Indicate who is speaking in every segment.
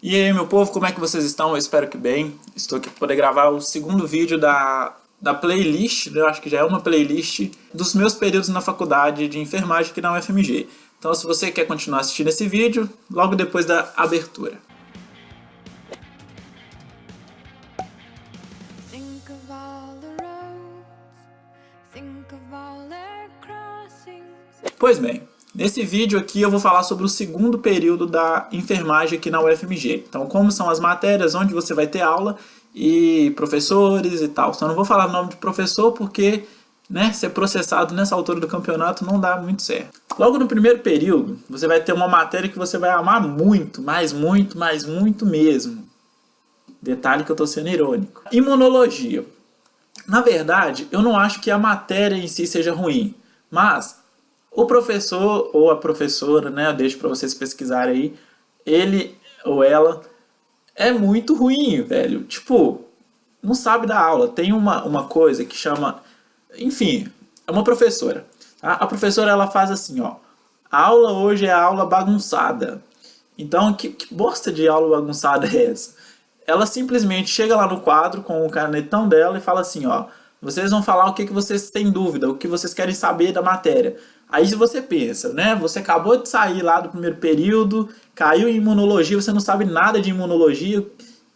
Speaker 1: E aí, meu povo, como é que vocês estão? Eu espero que bem. Estou aqui para poder gravar o segundo vídeo da playlist, né? Eu acho que já é uma playlist dos meus períodos na faculdade de enfermagem aqui na UFMG. Então, se você quer continuar assistindo esse vídeo, logo depois da abertura. Pois bem, nesse vídeo aqui eu vou falar sobre o segundo período da enfermagem aqui na UFMG. Então, como são as matérias, onde você vai ter aula e professores e tal. Só não vou falar o nome de professor porque, né, ser processado nessa altura do campeonato não dá muito certo. Logo no primeiro período, você vai ter uma matéria que você vai amar muito, mas muito mesmo. Detalhe que eu tô sendo irônico. Imunologia. Na verdade, eu não acho que a matéria em si seja ruim, mas o professor ou a professora, né, eu deixo para vocês pesquisarem aí, ele ou ela é muito ruim, velho. Tipo, não sabe dar aula. Tem uma coisa que chama... Enfim, é uma professora. Tá? A professora, ela faz assim, ó. A aula hoje é a aula bagunçada. Então, que bosta de aula bagunçada é essa? Ela simplesmente chega lá no quadro com o canetão dela e fala assim, ó. Vocês vão falar o que vocês têm dúvida, o que vocês querem saber da matéria. Aí se você pensa, né? Você acabou de sair lá do primeiro período, caiu em imunologia, você não sabe nada de imunologia.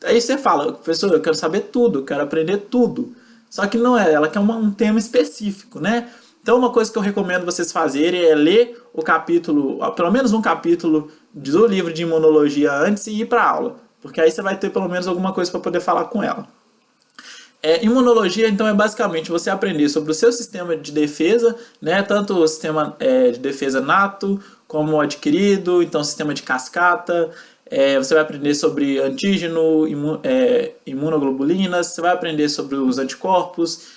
Speaker 1: Aí você fala, professor, eu quero saber tudo, eu quero aprender tudo. Só que não é, ela quer um tema específico, né? Então uma coisa que eu recomendo vocês fazerem é ler o capítulo, pelo menos um capítulo do livro de imunologia antes e ir para a aula. Porque aí você vai ter pelo menos alguma coisa para poder falar com ela. Imunologia, então, é basicamente você aprender sobre o seu sistema de defesa, né? Tanto o sistema de defesa nato, como adquirido, então sistema de cascata. Você vai aprender sobre antígeno, imunoglobulinas, você vai aprender sobre os anticorpos,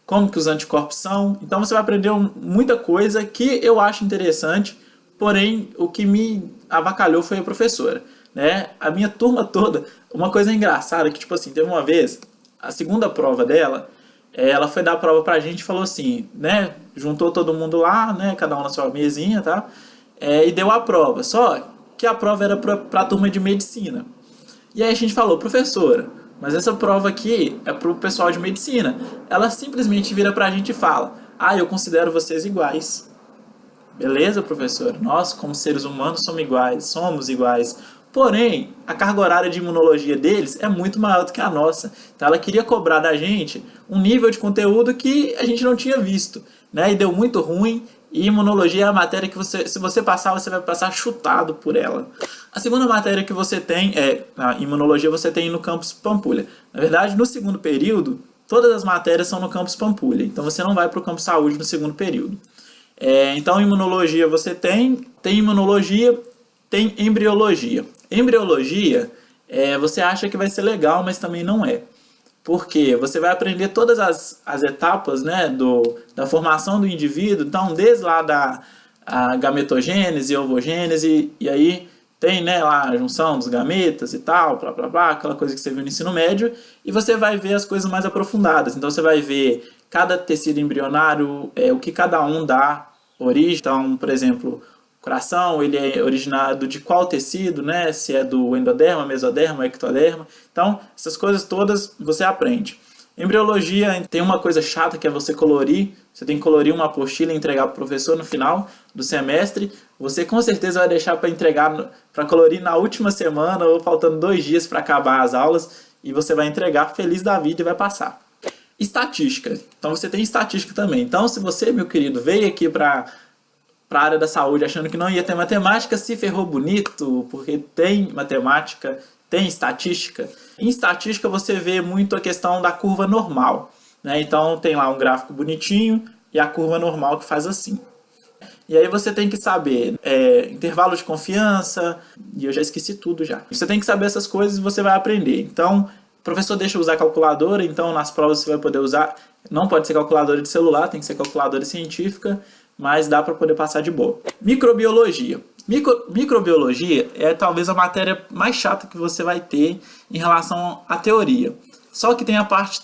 Speaker 1: como que os anticorpos são. Então você vai aprender muita coisa que eu acho interessante, porém o que me avacalhou foi a professora. Né? A minha turma toda, uma coisa engraçada que, tipo assim, teve uma vez, a segunda prova dela, ela foi dar a prova pra gente e falou assim, né? Juntou todo mundo lá, né? Cada um na sua mesinha, tá? E deu a prova. Só que a prova era pra turma de medicina. E aí a gente falou, professora, mas essa prova aqui é pro pessoal de medicina. Ela simplesmente vira pra gente e fala, eu considero vocês iguais. Beleza, professora? Nós, como seres humanos, somos iguais. Porém, a carga horária de imunologia deles é muito maior do que a nossa. Então ela queria cobrar da gente um nível de conteúdo que a gente não tinha visto. Né? E deu muito ruim. E imunologia é a matéria que se você passar, você vai passar chutado por ela. A segunda matéria que você tem a imunologia, você tem no campus Pampulha. Na verdade, no segundo período, todas as matérias são no campus Pampulha. Então você não vai para o campus Saúde no segundo período. Então, imunologia você tem imunologia, tem embriologia. Embriologia, você acha que vai ser legal, mas também não é. Porque você vai aprender todas as etapas, né, da formação do indivíduo. Então, desde lá da gametogênese, ovogênese, e aí tem, né, lá a junção dos gametas e tal, blá, blá, blá, aquela coisa que você viu no ensino médio. E você vai ver as coisas mais aprofundadas. Então, você vai ver cada tecido embrionário, o que cada um dá origem. Então, por exemplo, o coração, ele é originado de qual tecido, né? Se é do endoderma, mesoderma, ectoderma. Então, essas coisas todas você aprende. Embriologia tem uma coisa chata que é você colorir. Você tem que colorir uma apostila e entregar para o professor no final do semestre. Você com certeza vai deixar para entregar, para colorir na última semana ou faltando 2 dias para acabar as aulas. E você vai entregar feliz da vida e vai passar. Estatística. Então você tem estatística também. Então se você, meu querido, veio aqui para a área da saúde achando que não ia ter matemática, se ferrou bonito, porque tem matemática, tem estatística. Em estatística você vê muito a questão da curva normal. Né? Então tem lá um gráfico bonitinho e a curva normal que faz assim. E aí você tem que saber intervalo de confiança, e eu já esqueci tudo já. Você tem que saber essas coisas e você vai aprender. Então, o professor deixa usar calculadora, então nas provas você vai poder usar, não pode ser calculadora de celular, tem que ser calculadora científica, mas dá para poder passar de boa. Microbiologia. Microbiologia é talvez a matéria mais chata que você vai ter em relação à teoria. Só que tem a parte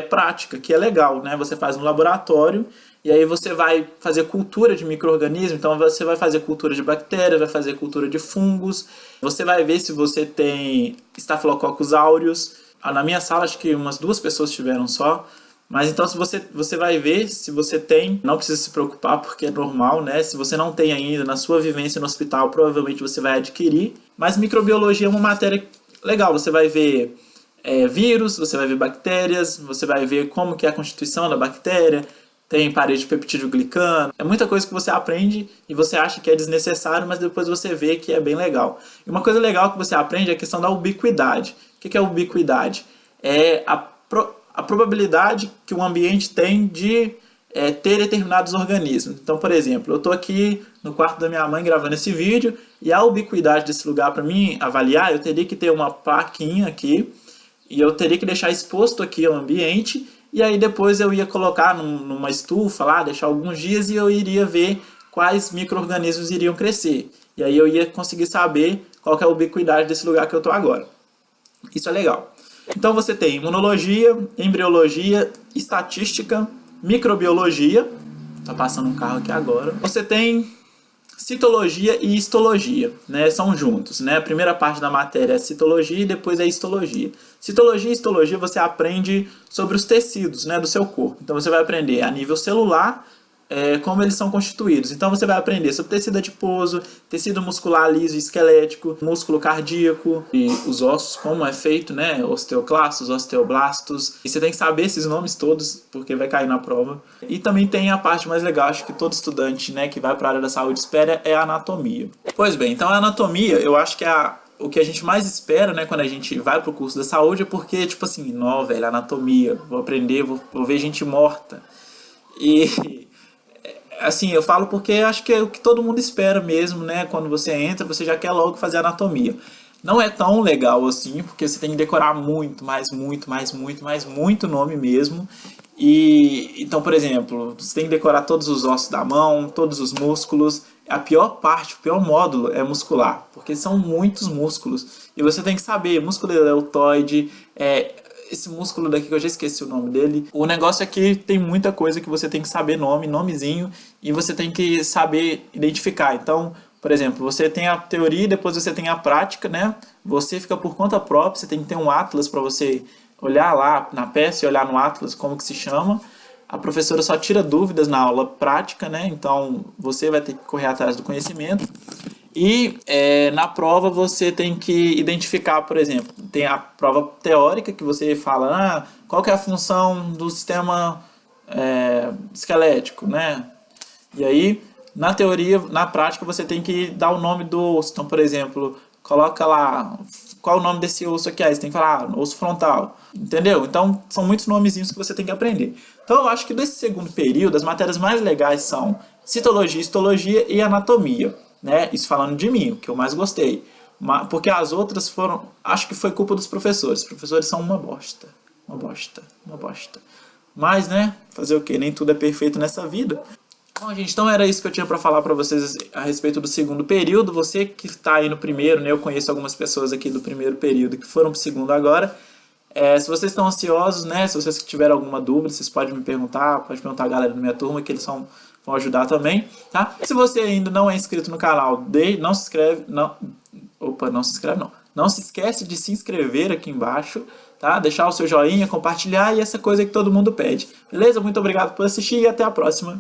Speaker 1: prática, que é legal, né? Você faz no laboratório e aí você vai fazer cultura de micro-organismos, então você vai fazer cultura de bactérias, vai fazer cultura de fungos, você vai ver se você tem Staphylococcus aureus. Na minha sala acho que umas 2 pessoas tiveram só, mas então se você vai ver se você tem, não precisa se preocupar porque é normal, né? Se você não tem ainda na sua vivência no hospital, provavelmente você vai adquirir, mas microbiologia é uma matéria legal, você vai ver vírus, você vai ver bactérias, você vai ver como que é a constituição da bactéria, tem parede de peptídeo glicano, é muita coisa que você aprende e você acha que é desnecessário, mas depois você vê que é bem legal. E uma coisa legal que você aprende é a questão da ubiquidade. O que é ubiquidade? É a probabilidade que o ambiente tem de ter determinados organismos. Então, por exemplo, eu estou aqui no quarto da minha mãe gravando esse vídeo e a ubiquidade desse lugar para mim avaliar, eu teria que ter uma plaquinha aqui e eu teria que deixar exposto aqui ao ambiente e aí depois eu ia colocar numa estufa lá, deixar alguns dias e eu iria ver quais micro-organismos iriam crescer. E aí eu ia conseguir saber qual que é a ubiquidade desse lugar que eu estou agora. Isso é legal. Então você tem imunologia, embriologia, estatística, microbiologia. Tá passando um carro aqui agora. Você tem citologia e histologia, né? São juntos, né? A primeira parte da matéria é citologia e depois é histologia. Citologia e histologia você aprende sobre os tecidos, né, do seu corpo. Então você vai aprender a nível celular como eles são constituídos. Então você vai aprender sobre tecido adiposo, tecido muscular liso e esquelético, músculo cardíaco e os ossos, como é feito, né? Osteoclastos, osteoblastos. E você tem que saber esses nomes todos, porque vai cair na prova. E também tem a parte mais legal, acho que todo estudante, né, que vai para a área da saúde espera, é a anatomia. Pois bem, então a anatomia, eu acho que o que a gente mais espera, né, quando a gente vai pro curso da saúde é porque, tipo assim, não, velho, anatomia, vou aprender, vou ver gente morta. E assim, eu falo porque acho que é o que todo mundo espera mesmo, né? Quando você entra, você já quer logo fazer anatomia. Não é tão legal assim, porque você tem que decorar muito nome mesmo. E então, por exemplo, você tem que decorar todos os ossos da mão, todos os músculos. A pior parte, o pior módulo é muscular, porque são muitos músculos. E você tem que saber, músculo deltoide, esse músculo daqui que eu já esqueci o nome dele. O negócio é que tem muita coisa que você tem que saber nomezinho, e você tem que saber identificar. Então, por exemplo, você tem a teoria e depois você tem a prática, né? Você fica por conta própria, você tem que ter um atlas para você olhar lá na peça e olhar no atlas como que se chama. A professora só tira dúvidas na aula prática, né? Então, você vai ter que correr atrás do conhecimento. E na prova você tem que identificar, por exemplo, tem a prova teórica que você fala qual que é a função do sistema esquelético, né? E aí, na teoria, na prática, você tem que dar o nome do osso. Então, por exemplo, coloca lá, qual é o nome desse osso aqui? Aí você tem que falar, osso frontal, entendeu? Então, são muitos nomezinhos que você tem que aprender. Então, eu acho que desse segundo período, as matérias mais legais são citologia, histologia e anatomia. Né? Isso falando de mim, o que eu mais gostei. Porque as outras foram... Acho que foi culpa dos professores. Os professores são uma bosta. Mas, né? Fazer o quê? Nem tudo é perfeito nessa vida. Bom, gente, então era isso que eu tinha para falar para vocês a respeito do segundo período. Você que está aí no primeiro, né? Eu conheço algumas pessoas aqui do primeiro período que foram para o segundo agora. Se vocês estão ansiosos, né? Se vocês tiverem alguma dúvida, vocês podem me perguntar. Pode perguntar a galera da minha turma, que eles vão ajudar também, tá? Se você ainda não é inscrito no canal, não se inscreve, não se esquece de se inscrever aqui embaixo, tá? Deixar o seu joinha, compartilhar e essa coisa que todo mundo pede. Beleza? Muito obrigado por assistir e até a próxima.